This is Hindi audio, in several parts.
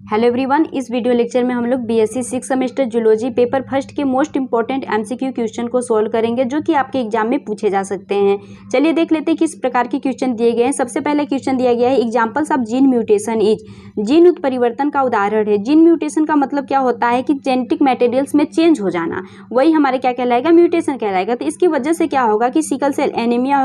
हेलो एवरीवन, इस वीडियो लेक्चर में हम लोग BSc 6 semester zoology paper first के मोस्ट इंपॉर्टेंट एमसीक्यू क्वेश्चन को सॉल्व करेंगे जो कि आपके एग्जाम में पूछे जा सकते हैं। चलिए देख लेते हैं किस प्रकार के क्वेश्चन दिए गए हैं। सबसे पहले क्वेश्चन दिया गया है examples of gene mutation is. Gene उत्परिवर्तन का उदाहरण है। जीन म्यूटेशन का मतलब क्या होता है कि जेनेटिक मटेरियल्स में चेंज हो जाना, वही हमारे क्या कहलाएगा, म्यूटेशन कहलाएगा। तो इसकी वजह से क्या होगा कि सिकल सेल एनीमिया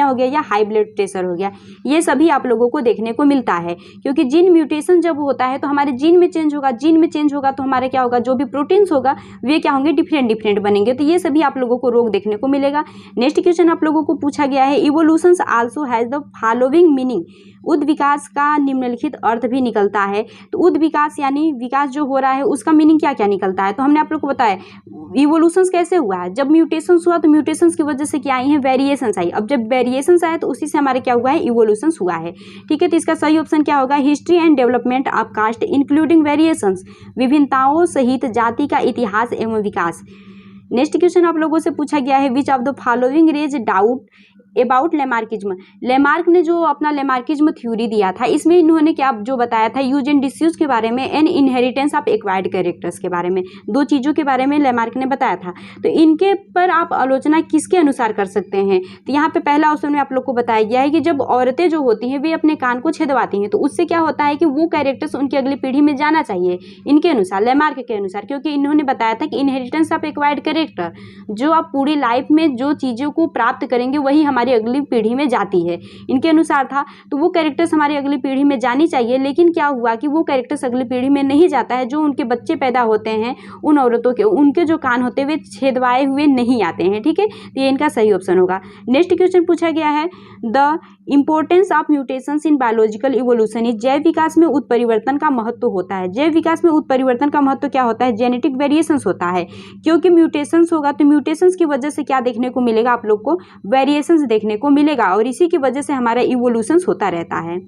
हो गया या हाई ब्लड प्रेशर हो गया, ये सभी आप लोगों को देखने को मिलता है। क्योंकि जीन म्यूटेशन जब होता है तो हमारे जीन में चेंज होगा तो हमारे क्या होगा, जो भी प्रोटीन्स होगा वे क्या होंगे, डिफरेंट बनेंगे। तो ये सभी आप लोगों को रोग देखने को मिलेगा। नेक्स्ट क्वेश्चन आप लोगों को पूछा गया है evolution also has the following meaning. उद विकास का निम्नलिखित अर्थ भी निकलता है। तो उद विकास यानी विकास जो हो रहा है उसका मीनिंग क्या क्या निकलता है। तो हमने आप लोग को बताया इवोल्यूशन कैसे हुआ है, जब म्यूटेशंस हुआ तो म्यूटेशंस की वजह से क्या आई है, वेरिएशंस आई। अब जब वेरिएशंस आए तो उसी से हमारे क्या हुआ है, इवोल्यूशन हुआ है। ठीक है, तो इसका सही ऑप्शन क्या होगा, history and development of caste including variations, विभिन्नताओं सहित जाति का इतिहास एवं विकास। नेक्स्ट क्वेश्चन आप लोगों से पूछा गया है which of the following raise doubt about Lamarckism. Lamarck ने जो अपना लेमार्किज्म थ्योरी दिया था, इसमें इन्होंने क्या जो बताया था, यूज एंड डिसयूज के बारे में and inheritance of acquired characters के बारे में, दो चीज़ों के बारे में लेमार्क ने बताया था। तो इनके पर आप आलोचना किसके अनुसार कर सकते हैं। तो यहाँ पे पहला ऑप्शन में आप लोग को बताया गया है कि जब औरतें जो होती हैं वे अपने कान को छेदवाती हैं तो उससे क्या होता है कि वो कैरेक्टर्स उनकी अगली पीढ़ी में जाना चाहिए, इनके अनुसार, लेमार्क के अनुसार। क्योंकि इन्होंने बताया था कि इनहेरिटेंस ऑफ एक्वायर्ड कैरेक्टर, जो आप पूरी लाइफ में जो चीज़ों को प्राप्त करेंगे वही हमारी अगली पीढ़ी में जाती है, इनके अनुसार था। तो वो कैरेक्टर्स हमारी अगली पीढ़ी में जानी चाहिए, लेकिन क्या हुआ कि वो कैरेक्टर्स अगली पीढ़ी में नहीं जाता है। जो उनके बच्चे पैदा होते हैं उन औरतों के, उनके जो कान होते हैं वे छेदवाए हुए नहीं आते हैं। ठीक है, तो ये इनका सही ऑप्शन होगा। नेक्स्ट क्वेश्चन पूछा गया है the importance of mutations in biological evolution is. जैव विकास में उत्परिवर्तन का महत्व होता है। जैव विकास में उत्परिवर्तन का महत्व क्या होता है, जेनेटिक वेरिएशंस होता है। क्योंकि म्यूटेशंस होगा तो म्यूटेशंस की वजह से क्या देखने को मिलेगा, आप लोग को वेरिएशंस देखने को मिलेगा और इसी की वजह से हमारा इवोल्यूशंस होता रहता है।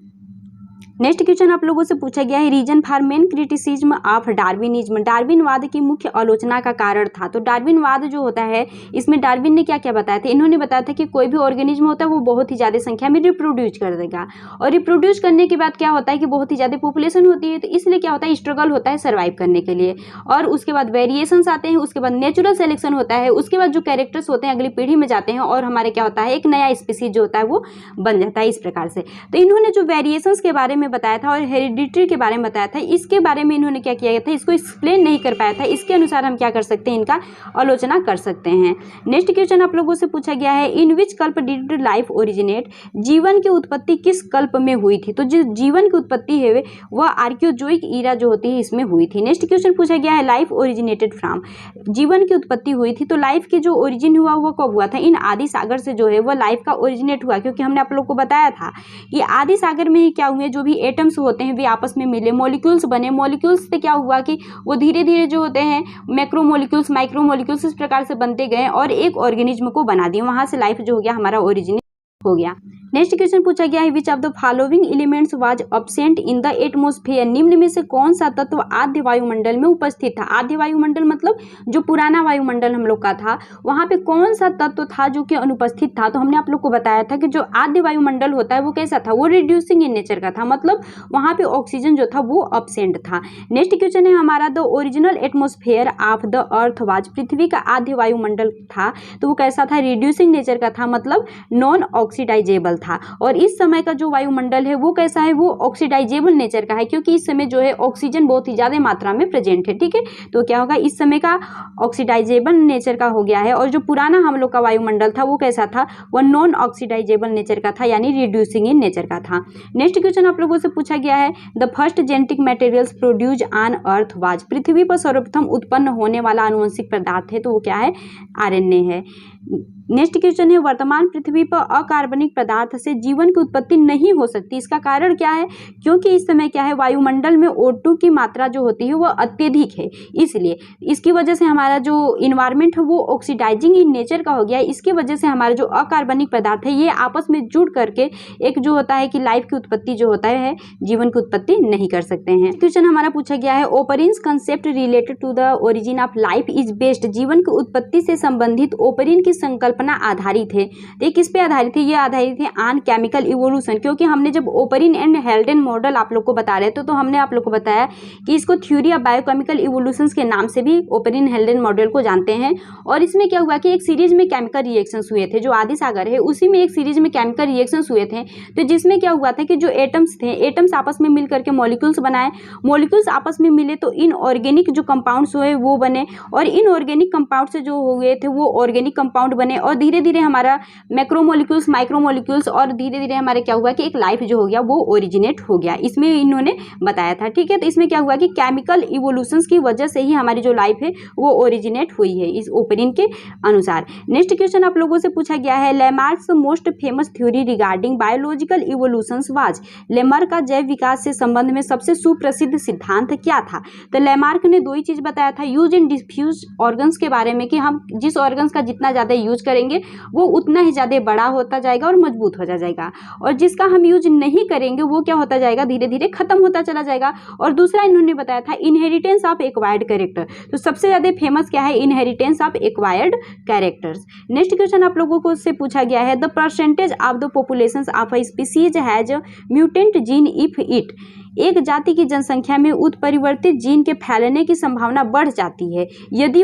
नेक्स्ट क्वेश्चन आप लोगों से पूछा गया है reason for main criticism of Darwinism. डार्विनवाद की मुख्य आलोचना का कारण था। तो डार्विनवाद जो होता है इसमें डार्विन ने क्या क्या बताया था, इन्होंने बताया था कि कोई भी ऑर्गेनिज्म होता है वो बहुत ही ज़्यादा संख्या में रिप्रोड्यूस कर देगा और रिप्रोड्यूस करने के बाद क्या होता है कि बहुत ही ज़्यादा पॉपुलेशन होती है, तो इसलिए क्या होता है, स्ट्रगल होता है सर्वाइव करने के लिए। और उसके बाद वेरिएशंस आते हैं, उसके बाद नेचुरल सेलेक्शन होता है, उसके बाद जो कैरेक्टर्स होते हैं अगली पीढ़ी में जाते हैं और हमारे क्या होता है, एक नया स्पीसीज जो होता है वो बन जाता है इस प्रकार से। तो इन्होंने जो वेरिएशंस के बारे में बताया था और हेरिडिटरी के बारे में बताया था, इसके बारे में इन्होंने क्या किया था, इसको एक्सप्लेन नहीं कर पाया था। इसके अनुसार हम क्या कर सकते हैं, इनका आलोचना कर सकते हैं। नेक्स्ट क्वेश्चन आप लोगों से पूछा गया है इन विच कल्प डिड लाइफ ओरिजिनेट। जीवन की उत्पत्ति किस कल्प में हुई थी। तो जो जीवन की उत्पत्ति है वह आर्कियोजोइक ईरा जो होती है इसमें हुई थी। नेक्स्ट क्वेश्चन पूछा गया है लाइफ ओरिजिनेटेड फ्रॉम। जीवन की उत्पत्ति हुई थी तो लाइफ के जो ओरिजिन हुआ वो कब हुआ था, इन आदि सागर से जो है वह लाइफ का ओरिजिनेट हुआ। क्योंकि हमने आप लोग को बताया था कि आदि सागर में ही क्या हुए, जो भी एटम्स होते हैं वे आपस में मिले, मॉलिक्यूल्स बने। मॉलिक्यूल्स से क्या हुआ कि वो धीरे धीरे जो होते हैं मैक्रोमोलिक्यूल्स, माइक्रोमोलिक्यूल्स इस प्रकार से बनते गए और एक ऑर्गेनिज्म को बना दिए। वहां से लाइफ जो हो गया हमारा ओरिजिन हो गया। नेक्स्ट क्वेश्चन पूछा गया है which of the following elements was absent in the atmosphere. निम्न में से कौन सा तत्व आद्य वायुमंडल में उपस्थित था। आद्य वायुमंडल मतलब जो पुराना वायुमंडल हम लोग का था, वहां पे कौन सा तत्व था जो कि अनुपस्थित था। तो हमने आप लोग को बताया था कि जो आद्य वायुमंडल होता है वो कैसा था, वो रिड्यूसिंग इन नेचर का था, मतलब वहां पे ऑक्सीजन जो था वो एब्सेंट था। नेक्स्ट क्वेश्चन है हमारा the original atmosphere of the earth was. पृथ्वी का आद्य वायुमंडल था तो वो कैसा था, रिड्यूसिंग नेचर का था, मतलब नॉन ऑक्सीडाइजेबल था। और इस समय का जो वायुमंडल है वो कैसा है, वो ऑक्सीडाइजेबल नेचर का है, क्योंकि इस समय जो है ऑक्सीजन बहुत ही ज्यादा मात्रा में प्रेजेंट है। ठीक है, तो क्या होगा, इस समय का ऑक्सीडाइजेबल नेचर का हो गया है। और जो पुराना हम लोग का वायुमंडल था वो कैसा था, वो नॉन ऑक्सीडाइजेबल नेचर का था, यानी रिड्यूसिंग इन नेचर का था। नेक्स्ट क्वेश्चन आप लोगों से पूछा गया है the first genetic materials produce on earth was. पृथ्वी पर सर्वप्रथम उत्पन्न होने वाला आनुवंशिक पदार्थ है तो वो क्या है, आरएनए है। नेक्स्ट क्वेश्चन है वर्तमान पृथ्वी पर अकार्बनिक पदार्थ से जीवन की उत्पत्ति नहीं हो सकती। इसका कारण क्या है, क्योंकि इस समय क्या है, वायुमंडल में O2 की मात्रा जो होती है वो अत्यधिक है, इसलिए इसकी वजह से हमारा जो इन्वायरमेंट है वो ऑक्सीडाइजिंग इन नेचर का हो गया है। इसकी वजह से हमारा जो अकार्बनिक पदार्थ है ये आपस में जुड़ करके एक जो होता है कि लाइफ की उत्पत्ति जो होता है, जीवन की उत्पत्ति नहीं कर सकते हैं। क्वेश्चन हमारा पूछा गया है Oparin's concept related to the origin of life is based. जीवन की उत्पत्ति से संबंधित ओपरिन की संकल्पना संकल्पना आधारित है। तो ये किस पे आधारित है? ये आधारित है ऑन केमिकल इवोल्यूशन, क्योंकि हमने जब ओपरिन एंड हेल्डेन मॉडल आप लोग को बता रहे थे तो हमने आप लोग को बताया कि इसको थ्योरी ऑफ बायोकेमिकल इवोल्यूशन के नाम से भी ओपरिन हेल्डेन मॉडल को जानते हैं। और इसमें क्या हुआ कि एक सीरीज में केमिकल रिएक्शंस हुए थे, जो आदि सागर है उसी में एक सीरीज में केमिकल रिएक्शंस हुए थे। तो जिसमें क्या हुआ था कि जो एटम्स थे, एटम्स आपस में मिल करके मॉलिक्यूल्स बनाए, मॉलिक्यूल्स आपस में मिले तो इनऑर्गेनिक जो कंपाउंड्स हुए वो बने, और इनऑर्गेनिक कंपाउंड से जो हुए थे वो ऑर्गेनिक कंपाउंड बने, और धीरे धीरे हमारा मैक्रोमोलिक्यूल्स, माइक्रोमोलिक्यूल्स, और धीरे धीरे हमारे क्या हुआ कि एक लाइफ जो हो गया वो ओरिजिनेट हो गया। इसमें इन्होंने बताया था, ठीक है। तो इसमें क्या हुआ कि केमिकल इवोल्यूशंस की वजह से ही हमारी जो लाइफ है वो ओरिजिनेट हुई है इस ओपरिन के अनुसार। नेक्स्ट क्वेश्चन आप लोगों से पूछा गया है, Lamarck's most famous theory regarding biological evolutions was. Lamarck का जैव विकास से संबंध में सबसे सुप्रसिद्ध सिद्धांत क्या था? तो लेमार्क ने दो ही चीज बताया था, यूज इन डिफ्यूज ऑर्गन्स के बारे में, कि हम जिस ऑर्गन्स का जितना ज्यादा यूज करेंगे वो उतना ही ज्यादा बड़ा होता जाएगा और मजबूत हो जाएगा, और जिसका हम यूज नहीं करेंगे वो क्या होता जाएगा, धीरे धीरे खत्म होता चला जाएगा। और दूसरा इन्होंने बताया था इनहेरिटेंस ऑफ एक्वायर्ड कैरेक्टर। तो सबसे ज्यादा फेमस क्या है? Inheritance of acquired characters. Next question आप लोगों को से पूछा गया है, the percentage of the population of a species has mutant gene if it. एक जाति की जनसंख्या में उत्परिवर्तित जीन के फैलने की संभावना बढ़ जाती है यदि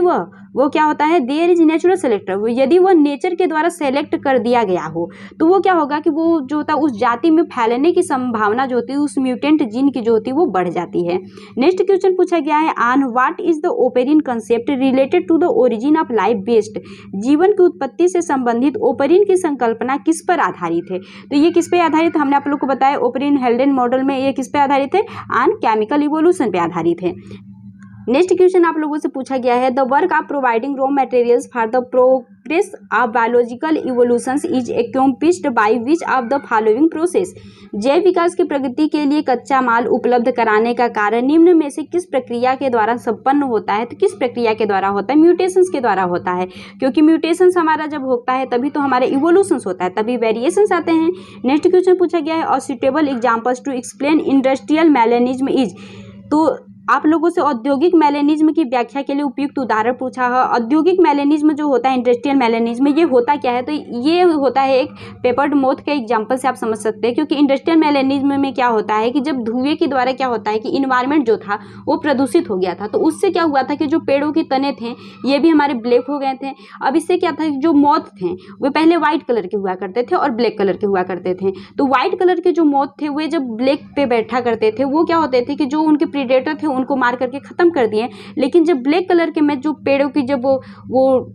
वो क्या होता है, देयर इज नेचुरल सेलेक्टर, यदि वो नेचर के द्वारा सेलेक्ट कर दिया गया हो तो वो क्या होगा कि वो जो होता है उस जाति में फैलने की संभावना जो होती है उस म्यूटेंट जीन की जो होती है वो बढ़ जाती है। नेक्स्ट क्वेश्चन पूछा गया है, on what is the Oparin concept related to the origin of life based. जीवन की उत्पत्ति से संबंधित ओपेरिन की संकल्पना किस पर आधारित है? तो ये किस पे आधारित, हमने आप लोग को बताया ओपेरिन हेल्डेन मॉडल में ये किस पे आधारित है, ऑन केमिकल इवोल्यूशन पे आधारित है। नेक्स्ट क्वेश्चन आप लोगों से पूछा गया है, the work of providing raw materials for the progress of biological evolutions is accomplished by which of the following process. जैव विकास की प्रगति के लिए कच्चा माल उपलब्ध कराने का कार्य निम्न में से किस प्रक्रिया के द्वारा संपन्न होता है? तो किस प्रक्रिया के द्वारा होता है? म्यूटेशंस के द्वारा होता है, क्योंकि म्यूटेशंस हमारा जब होता है तभी तो हमारे इवोल्यूशंस होता है, तभी वेरिएशंस आते हैं। नेक्स्ट क्वेश्चन पूछा गया है, और suitable examples to explain industrial melanism is. तो आप लोगों से औद्योगिक मैलेनिज्म की व्याख्या के लिए उपयुक्त उदाहरण पूछा है। औद्योगिक मैलेनिज्म जो होता है, इंडस्ट्रियल मैलेनिज्म, ये होता क्या है? तो ये होता है एक पेपर्ड मोथ के एग्जांपल से आप समझ सकते हैं, क्योंकि इंडस्ट्रियल मैलेनिज्म में क्या होता है कि जब धुएं के द्वारा क्या होता है कि इन्वायरमेंट जो था वो प्रदूषित हो गया था, तो उससे क्या हुआ था कि जो पेड़ों के तने थे ये भी हमारे ब्लैक हो गए थे। अब इससे क्या था, जो मोथ थे वे पहले व्हाइट कलर के हुआ करते थे और ब्लैक कलर के हुआ करते थे। तो व्हाइट कलर के जो मोथ थे वे जब ब्लैक पे बैठा करते थे वो क्या होते थे कि जो उनके प्रीडेटर थे उनको मार करके खत्म कर दिए। लेकिन जब ब्लैक कलर के में जो पेड़ों की जब वो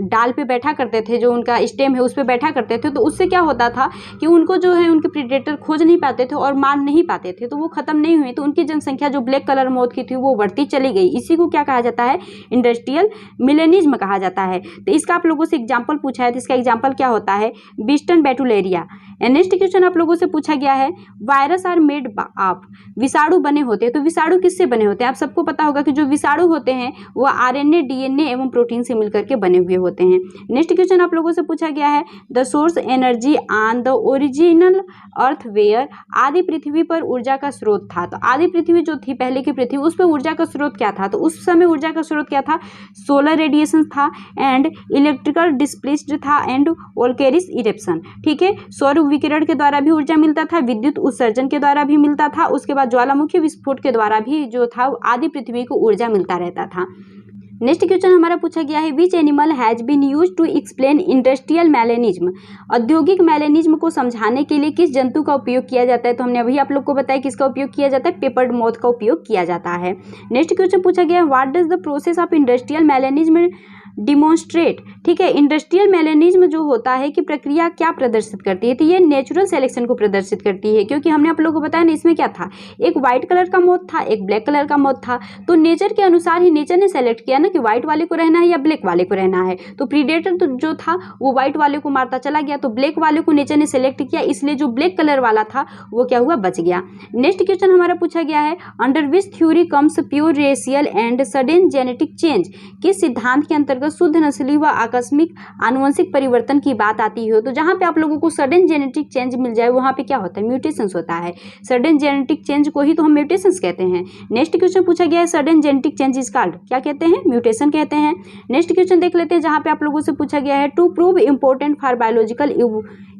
डाल पे बैठा करते थे, जो उनका स्टेम है उस पे बैठा करते थे, तो उससे क्या होता था कि उनको जो है उनके प्रीडेटर खोज नहीं पाते थे और मार नहीं पाते थे, तो वो खत्म नहीं हुए, तो उनकी जनसंख्या जो ब्लैक कलर मोथ की थी वो बढ़ती चली गई। इसी को क्या कहा जाता है, इंडस्ट्रियल मिलेनिज्म कहा जाता है। तो इसका आप लोगों से एग्जाम्पल पूछा है, तो इसका एग्जाम्पल क्या होता है, बिस्टन बैटुलेरिया। नेक्स्ट क्वेश्चन आप लोगों से पूछा गया है, वायरस आर मेड ऑफ, विषाणु बने होते हैं, तो विषाणु किससे बने होते हैं? आप सबको पता होगा कि जो विषाणु होते हैं वो आरएनए, डीएनए एवं प्रोटीन से मिलकर के बने हुए होते हैं। नेक्स्ट क्वेश्चन आप लोगों से पूछा गया है, the source energy on the original earth where, आदि पृथ्वी पर ऊर्जा का स्रोत था। तो आदि पृथ्वी जो थी, पहले की पृथ्वी, उस पर ऊर्जा का स्रोत क्या था? तो उस समय ऊर्जा का स्रोत क्या था, सोलर रेडिएशन था एंड इलेक्ट्रिकल डिस्प्लेस्ड था एंड वोल्केरिक इरेप्शन। ठीक है, सौर विकिरण के द्वारा भी ऊर्जा मिलता था, विद्युत उत्सर्जन के द्वारा भी मिलता था, उसके बाद ज्वालामुखी विस्फोट के द्वारा भी जो था आदि पृथ्वी को ऊर्जा मिलता रहता था। नेक्स्ट क्वेश्चन हमारा पूछा गया है, which animal has been used to explain industrial melanism, औद्योगिक मैलेनिज्म को समझाने के लिए किस जंतु का उपयोग किया जाता है? तो हमने अभी आप लोग को बताया किसका उपयोग किया जाता है, पेपर्ड मोथ का उपयोग किया जाता है। नेक्स्ट क्वेश्चन पूछा गया, what does the process of industrial melanism demonstrate. ठीक है, इंडस्ट्रियल मैलेनिज्म जो होता है कि प्रक्रिया क्या प्रदर्शित करती है, तो ये नेचुरल सिलेक्शन को प्रदर्शित करती है, क्योंकि हमने आप लोगों को बताया ना इसमें क्या था, एक व्हाइट कलर का मोथ था, एक ब्लैक कलर का मोथ था, तो नेचर के अनुसार ही नेचर ने सेलेक्ट किया ना कि व्हाइट वाले को रहना है या ब्लैक वाले को रहना है। तो प्रीडेटर तो जो था वो व्हाइट वाले को मारता चला गया, तो ब्लैक वाले को नेचर ने सेलेक्ट किया, इसलिए जो ब्लैक कलर वाला था वो क्या हुआ, बच गया। नेक्स्ट क्वेश्चन हमारा पूछा गया है, under which theory comes pure racial and sudden genetic change, किस सिद्धांत के अंतर्गत अंतर्गत शुद्ध नस्ली व आकस्मिक आनुवंशिक परिवर्तन की बात आती हो तो जहाँ पे आप लोगों को सडन जेनेटिक चेंज मिल जाए वहाँ पे क्या होता है, म्यूटेशंस होता है। सडन जेनेटिक चेंज को ही तो हम म्यूटेशंस कहते हैं। नेक्स्ट क्वेश्चन पूछा गया है sudden genetic change is called, क्या कहते हैं, म्यूटेशन कहते हैं। नेक्स्ट क्वेश्चन देख लेते हैं जहाँ पे आप लोगों से पूछा गया है to prove important for biological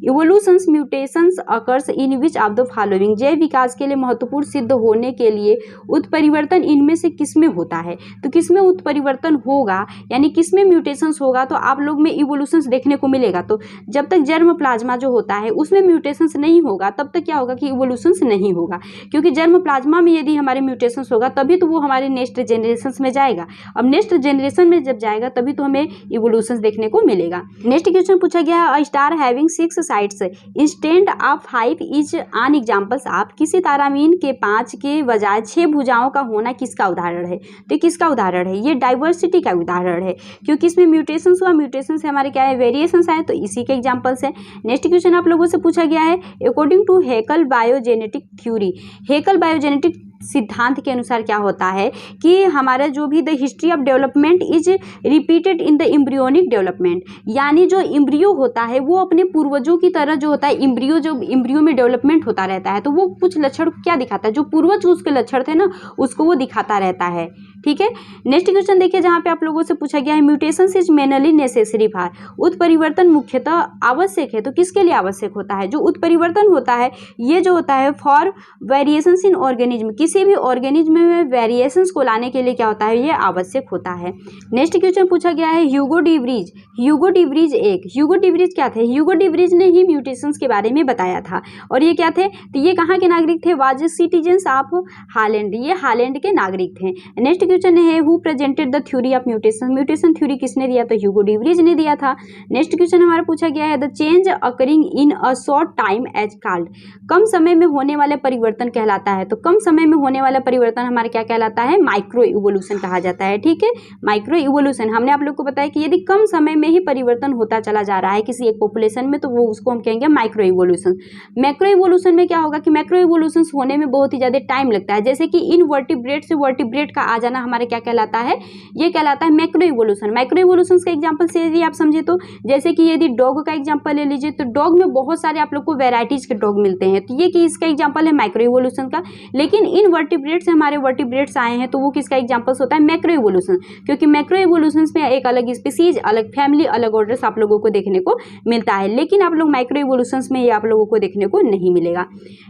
evolutions mutations occurs in which of the following, जैव विकास के लिए महत्वपूर्ण सिद्ध होने के लिए उत्परिवर्तन इनमें से किसमें होता है। तो किसमें उत्परिवर्तन होगा यानी किसमें म्यूटेशंस होगा तो आप लोग में इवोल्यूशंस देखने को मिलेगा। तो जब तक जर्म प्लाज्मा जो होता है उसमें म्यूटेशंस नहीं होगा तब तक क्या होगा कि इवोल्यूशंस नहीं होगा, क्योंकि जर्म प्लाज्मा में यदि हमारे म्यूटेशंस होगा तभी तो वो हमारे नेक्स्ट जेनरेशंस में जाएगा। अब नेक्स्ट जेनरेशन में जब जाएगा तभी तो हमें इवोल्यूशंस देखने को मिलेगा। नेक्स्ट क्वेश्चन पूछा गया है a star having 6 sides instead of 5 is an examples of, किसी तारामीन के 5 के बजाय 6 भुजाओं का होना किसका उदाहरण है। तो किसका उदाहरण है, ये डाइवर्सिटी का उदाहरण है, क्योंकि इसमें म्यूटेशंस हुआ, म्यूटेशन से हमारे क्या है वेरिएशंस आए, तो इसी के एग्जांपल्स है। नेक्स्ट क्वेश्चन आप लोगों से पूछा गया है according to Haeckel biogenetic theory, Haeckel biogenetic सिद्धांत के अनुसार क्या होता है कि हमारा जो भी the history of development is repeated in the embryonic development, यानी जो एम्ब्रियो होता है वो अपने पूर्वजों की तरह जो होता है एम्ब्रियो जो एम्ब्रियो में डेवलपमेंट होता रहता है तो वो कुछ लक्षण क्या दिखाता है, जो पूर्वज उसके लक्षण थे ना उसको वो दिखाता रहता है। ठीक है। नेक्स्ट क्वेश्चन देखिए जहाँ पे आप लोगों से पूछा गया है mutations is mainly necessary for, उत्परिवर्तन मुख्यतः आवश्यक है, तो किसके लिए आवश्यक होता है, जो उत्परिवर्तन होता है ये जो होता है फॉर वेरिएशंस इन ऑर्गेनिज्म, किसी भी ऑर्गेनिज्म में वेरिएशंस को लाने के लिए क्या होता है ये आवश्यक होता है। नेक्स्ट क्वेश्चन पूछा गया है Hugo de Vries, Hugo de Vries Hugo de Vries क्या थे, ह्यूगो डी व्रीज ने ही म्यूटेशंस के बारे में बताया था और ये क्या थे, तो ये कहाँ के नागरिक थे, वाज सिटीजन्स ऑफ हालैंड, ये हालैंड के नागरिक थे। नेक्स्ट क्वेश्चन है who presented the theory of mutation, mutation theory किसने दिया, तो ह्यूगो डी व्रीज ने दिया था। नेक्स्ट क्वेश्चन हमारा पूछा गया है the change occurring in a short time is called, कम समय में होने वाले परिवर्तन कहलाता है, तो कम समय में होने वाला परिवर्तन हमारे क्या कहलाता है, माइक्रो इवोल्यूशन कहा जाता है। ठीक है, माइक्रो इवोल्यूशन हमने आप लोग को बताया कि यदि कम समय में ही परिवर्तन होता चला जा रहा है किसी एक पॉपुलेशन में तो वो उसको हम कहेंगे माइक्रो इवोल्यूशन। मैक्रो इवोल्यूशन में क्या होगा कि मैक्रो इवोल्यूशन होने में बहुत ही ज्यादा टाइम लगता है, जैसे कि इन वर्टिब्रेट से वर्टिब्रेट का आ जाना हमारे क्या कहलाता है, ये कहलाता है मैक्रो इवोल्यूशन। मैक्रो इवोल्यूशन का एग्जांपल से यदि आप समझे तो जैसे कि यदि डॉग का एग्जांपल ले लीजिए तो डॉग में बहुत सारे आप लोग को वेराइटीज के डॉग मिलते हैं, तो ये कि इसका एग्जांपल है माइक्रो इवोल्यूशन का। लेकिन इन वर्टिब्रेट से हमारे वर्टिब्रेट्स आए हैं तो वो किसका एग्जांपल्स होता है, मैक्रो इवोल्यूशन, क्योंकि मैक्रो इवोल्यूशन में एक अलग स्पीसीज, अलग फैमिली, अलग ऑर्डर्स आप लोगों को देखने को मिलता है, लेकिन आप लोग माइक्रो इवोल्यूशन में ये आप लोगों को देखने को नहीं मिलेगा।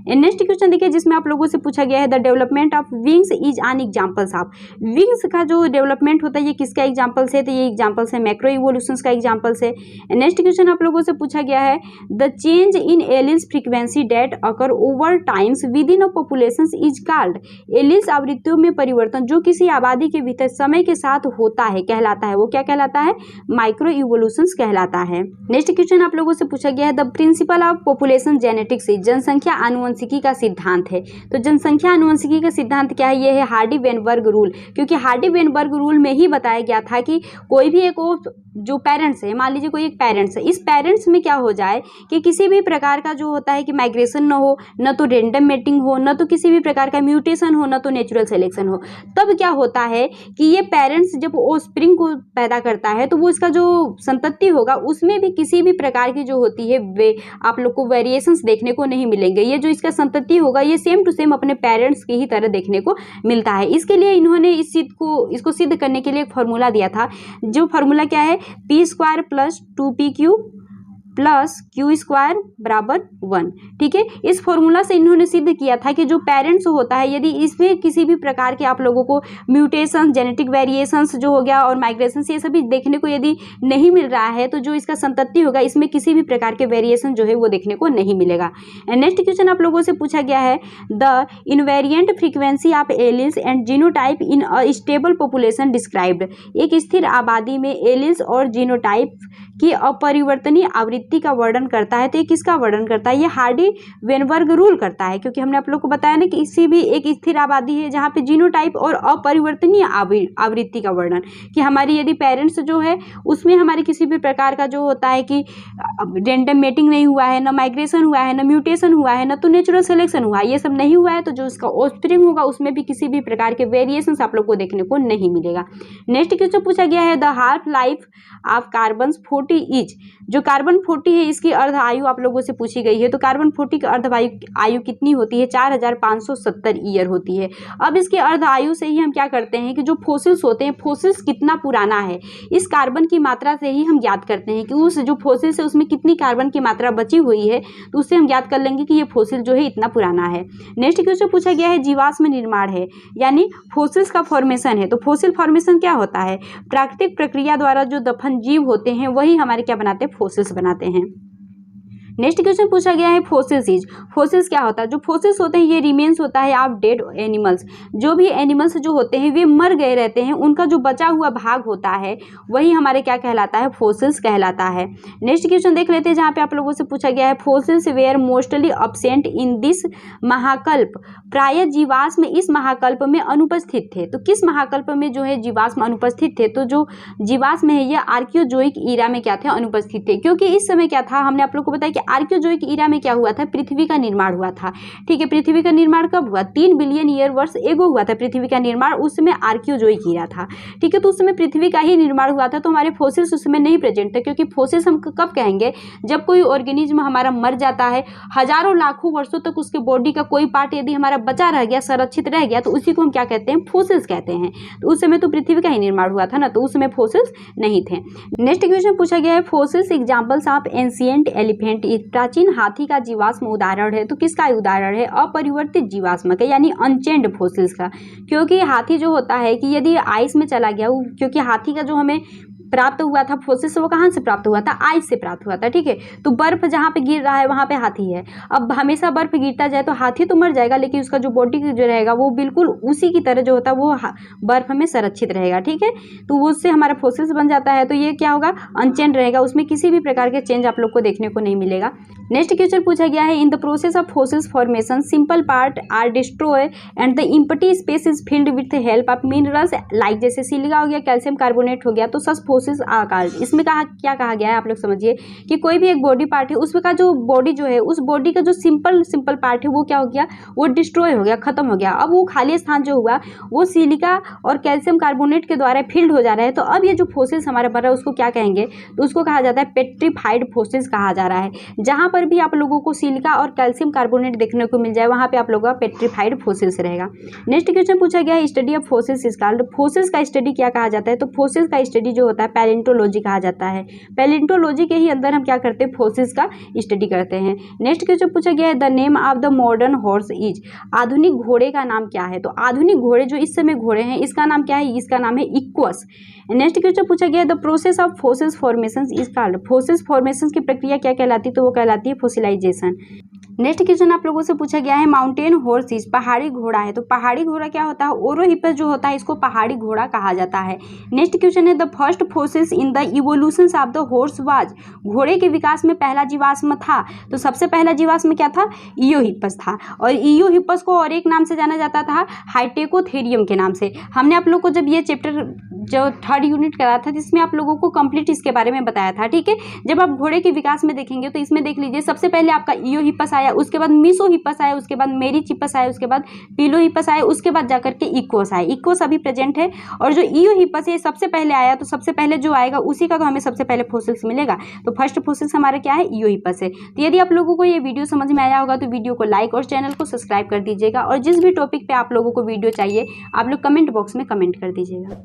नेक्स्ट क्वेश्चन देखिए जिसमें आप लोगों से पूछा गया है the development of wings is an examples of, wings का जो डेवलपमेंट होता है ये किसका एग्जांपल्स है, तो ये एग्जांपल्स है मैक्रो इवोल्यूशन का एग्जांपल्स है। नेक्स्ट क्वेश्चन आप लोगों से पूछा गया है the change in alleles frequency that occur over times within a population is called, alleles आवृत्तियों में परिवर्तन जो किसी आबादी के भीतर समय के साथ होता है कहलाता है, वो क्या कहलाता है, माइक्रो इवोल्यूशन कहलाता है। नेक्स्ट क्वेश्चन आप लोगों से पूछा गया है the principle of population genetics, जनसंख्या आनुवंशिकी का सिद्धांत है, तो जनसंख्या आनुवंशिकी का सिद्धांत क्या है, ये है हार्डी वेनबर्ग रूल, क्योंकि हार्डी वेनबर्ग रूल में ही बताया गया था कि कोई भी एक जो पेरेंट्स है, मान लीजिए कोई एक पेरेंट्स है, इस पेरेंट्स में क्या हो जाए कि किसी भी प्रकार का जो होता है कि माइग्रेशन न हो, न तो रेंडम मेटिंग हो, न तो किसी भी प्रकार का म्यूटेशन हो, न तो नेचुरल सिलेक्शन हो, तब क्या होता है कि ये पेरेंट्स जब ऑफस्प्रिंग को पैदा करता है तो वो इसका जो संतति होगा उसमें भी किसी भी प्रकार की जो होती है वे आप लोग को वेरिएशंस देखने को नहीं मिलेंगे, ये जो इसका संतति होगा ये सेम टू सेम अपने पेरेंट्स की ही तरह देखने को मिलता है। इसके लिए इन्होंने इसको सिद्ध करने के लिए एक फॉर्मूला दिया था, जो फॉर्मूला क्या है, p² + 2pq प्लस q² बराबर 1। ठीक है, इस फॉर्मूला से इन्होंने सिद्ध किया था कि जो पेरेंट्स होता है यदि इसमें किसी भी प्रकार के आप लोगों को म्यूटेशन, जेनेटिक वेरिएशंस जो हो गया और माइग्रेशन ये सभी देखने को यदि नहीं मिल रहा है तो जो इसका संतति होगा इसमें किसी भी प्रकार के वेरिएशन जो है वो देखने को नहीं मिलेगा। नेक्स्ट क्वेश्चन आप लोगों से पूछा गया है the invariant frequency of alleles and genotype in a stable population described, एक स्थिर आबादी में एलिल्स और जीनोटाइप की अपरिवर्तनीय आवृत्ति का वर्णन करता है। तो ये किसका वर्णन करता है? ये हार्डी वेनबर्ग रूल करता है, क्योंकि हमने आप लोग को बताया ना कि किसी भी एक स्थिर आबादी है जहाँ पे जीनोटाइप और अपरिवर्तनीय आवृत्ति का वर्णन, कि हमारी यदि पेरेंट्स जो है उसमें हमारे किसी भी प्रकार का जो होता है कि रैंडम मेटिंग नहीं हुआ है, ना माइग्रेशन हुआ है, ना म्यूटेशन हुआ है, ना तो नेचुरल सिलेक्शन हुआ है, ये सब नहीं हुआ है, तो जो उसका ऑफस्प्रिंग होगा उसमें भी किसी भी प्रकार के वेरिएशंस आप लोग को देखने को नहीं मिलेगा। नेक्स्ट क्वेश्चन पूछा गया है the half life of carbon 40 is. जो कार्बन 40 है इसकी अर्ध आयु आप लोगों से पूछी गई है। तो कार्बन 40 की अर्ध आयु कितनी होती है? 4570 ईयर होती है। अब इसके अर्ध आयु से ही हम क्या करते हैं कि जो फोसिल्स होते हैं, फोसिल्स कितना पुराना है इस कार्बन की मात्रा से ही हम ज्ञात करते हैं कि उस जो फोसिल्स है उसमें कितनी कार्बन की मात्रा बची हुई है, तो उससे हम ज्ञात कर लेंगे कि ये फोसिल जो है इतना पुराना है। नेक्स्ट क्वेश्चन पूछा गया है जीवाश्म निर्माण है, यानी फोसिल्स का फॉर्मेशन है। तो फोसिल फॉर्मेशन क्या होता है? प्राकृतिक प्रक्रिया द्वारा जो दफन जीव होते हैं वही हमारे क्या बनाते हैं? फोसिल्स बनाते हैं। नेक्स्ट क्वेश्चन पूछा गया है फोसिल्स इज। फोसिल्स क्या होता है? जो फोसिल्स होते हैं ये रिमेन्स होता है ऑफ डेड एनिमल्स। जो भी एनिमल्स जो होते हैं वे मर गए रहते हैं, उनका जो बचा हुआ भाग होता है वही हमारे क्या कहलाता है? फोसिल्स कहलाता है। नेक्स्ट क्वेश्चन देख लेते हैं जहाँ पे आप लोगों से पूछा गया है fossils were mostly absent in this महाकल्प। प्राय जीवाश्म इस महाकल्प में अनुपस्थित थे। तो किस महाकल्प में जो है जीवाश्म अनुपस्थित थे? तो जो जीवाश्म है ये आर्कियोजोइक ईरा में क्या थे? अनुपस्थित थे, क्योंकि इस समय क्या था, हमने आप लोग को बताया कि आर्कियोजोइक ईरा में क्या हुआ था? पृथ्वी का निर्माण हुआ था। ठीक है, पृथ्वी का निर्माण कब हुआ? 3 बिलियन ईयर वर्ष एगो हुआ था पृथ्वी का निर्माण, उस समय आर्कियोजोइक ईरा था। ठीक है, तो उस समय पृथ्वी का ही निर्माण हुआ था, तो हमारे फोसिल्स उस समय नहीं प्रेजेंट थे, क्योंकि फोसिल्स हम कब कहेंगे? जब कोई ऑर्गेनिज्म हमारा मर जाता है, हजारों लाखों वर्षों तक उसके बॉडी का कोई पार्ट यदि हमारा बचा रह गया, संरक्षित रह गया, तो उसी को हम क्या कहते हैं? फोसिल्स कहते हैं। तो उस समय तो पृथ्वी का ही निर्माण हुआ था ना, तो उस समय फोसिल्स नहीं थे। नेक्स्ट क्वेश्चन पूछा गया है fossils examples of ancient elephant. प्राचीन हाथी का जीवाश्म उदाहरण है। तो किसका उदाहरण है? अपरिवर्तित जीवाश्म का, यानी अनचेंड फोसिल्स का। क्योंकि हाथी जो होता है कि यदि आइस में चला गया, क्योंकि हाथी का जो हमें प्राप्त हुआ था फोसिल्स, वो कहाँ से प्राप्त हुआ था? आइस से प्राप्त हुआ था। ठीक है, तो बर्फ जहाँ पे गिर रहा है वहाँ पे हाथी है। अब हमेशा बर्फ गिरता जाए तो हाथी तो मर जाएगा, लेकिन उसका जो बॉडी जो रहेगा वो बिल्कुल उसी की तरह जो होता है वो बर्फ में संरक्षित रहेगा। ठीक है, तो वो उससे हमारा फोसिल्स बन जाता है। तो ये क्या होगा? अनचेंज रहेगा, उसमें किसी भी प्रकार के चेंज आप लोग को देखने को नहीं मिलेगा। नेक्स्ट क्वेश्चन पूछा गया है in the process of fossils formation simple part are destroy and the empty space is filled with help of minerals like जैसे सिलिका हो गया, कैल्शियम कार्बोनेट हो गया। तो सच फोसिल्स आकार, इसमें क्या कहा गया है आप लोग समझिए कि कोई भी एक बॉडी पार्ट है, उसका जो बॉडी जो है उस बॉडी का जो सिंपल पार्ट है वो क्या हो गया? वो डिस्ट्रॉय हो गया, खत्म हो गया। अब वो खाली स्थान जो हुआ वो सिलिका और कैल्शियम कार्बोनेट के द्वारा फिल्ड हो जा रहा है। तो अब ये जो फोसिल्स हमारा बन रहा है उसको क्या कहेंगे? तो उसको कहा जाता है पेट्रीफाइड फोसिल्स कहा जा रहा है। जहां पर भी आप लोगों को सिलिका और कैल्शियम कार्बोनेट देखने को मिल जाए वहां पे आप लोगों का पेट्रीफाइड फोसिल्स रहेगा। नेक्स्ट क्वेश्चन पूछा गया है study of fossils is called. Fossils का स्टडी क्या कहा जाता है? तो फोसिल्स का स्टडी जो होता है पैलेंटोलॉजी कहा जाता है। पैलेंटोलॉजी के ही अंदर हम क्या करते हैं? फोसिल्स का स्टडी करते हैं। नेक्स्ट क्वेश्चन पूछा गया है the name of the modern horse is. आधुनिक घोड़े का नाम क्या है? तो आधुनिक घोड़े जो इस समय घोड़े हैं इसका नाम क्या है? इसका नाम है इक्वस। नेक्स्ट क्वेश्चन पूछा गया the process of fossils formation is called. Fossils formation की प्रक्रिया क्या कहलाती है? तो वो कहलाती है फोसिलाइजेशन। नेक्स्ट क्वेश्चन आप लोगों से पूछा गया है माउंटेन हॉर्स इज। पहाड़ी घोड़ा है। तो पहाड़ी घोड़ा क्या होता है? ओरोहिपस जो होता है इसको पहाड़ी घोड़ा कहा जाता है। नेक्स्ट क्वेश्चन है the first fossils in the evolution of the horse was. घोड़े के विकास में पहला जीवाश्म था। तो सबसे पहला जीवाश्म क्या था? इयोहिपस था। और इयोहिपस को और एक नाम से जाना जाता था हाइटेकोथेरियम के नाम से। हमने आप लोग को जब ये चैप्टर जो 3rd यूनिट करा था जिसमें आप लोगों को कंप्लीट इसके बारे में बताया था। ठीक है, जब आप घोड़े के विकास में देखेंगे तो इसमें देख लीजिए सबसे पहले आपका इयोहिपस आया, उसके बाद मीसोहिपस आया, उसके बाद मेरिचिपस आया, उसके बाद पिलोहिपस आया, उसके बाद जाकर के इक्वस आया। इक्वस अभी प्रेजेंट है। और जो इयोहिपस है सबसे पहले आया, तो सबसे पहले जो आएगा उसी का तो हमें सबसे पहले फोसिल्स मिलेगा। तो फर्स्ट फोसिल्स हमारा क्या है? इयोहिपस है। तो यदि आप लोगों को ये वीडियो समझ में आया होगा तो वीडियो को लाइक और चैनल को सब्सक्राइब कर दीजिएगा। और जिस भी टॉपिक पे आप लोगों को वीडियो चाहिए आप लोग कमेंट बॉक्स में कमेंट कर दीजिएगा।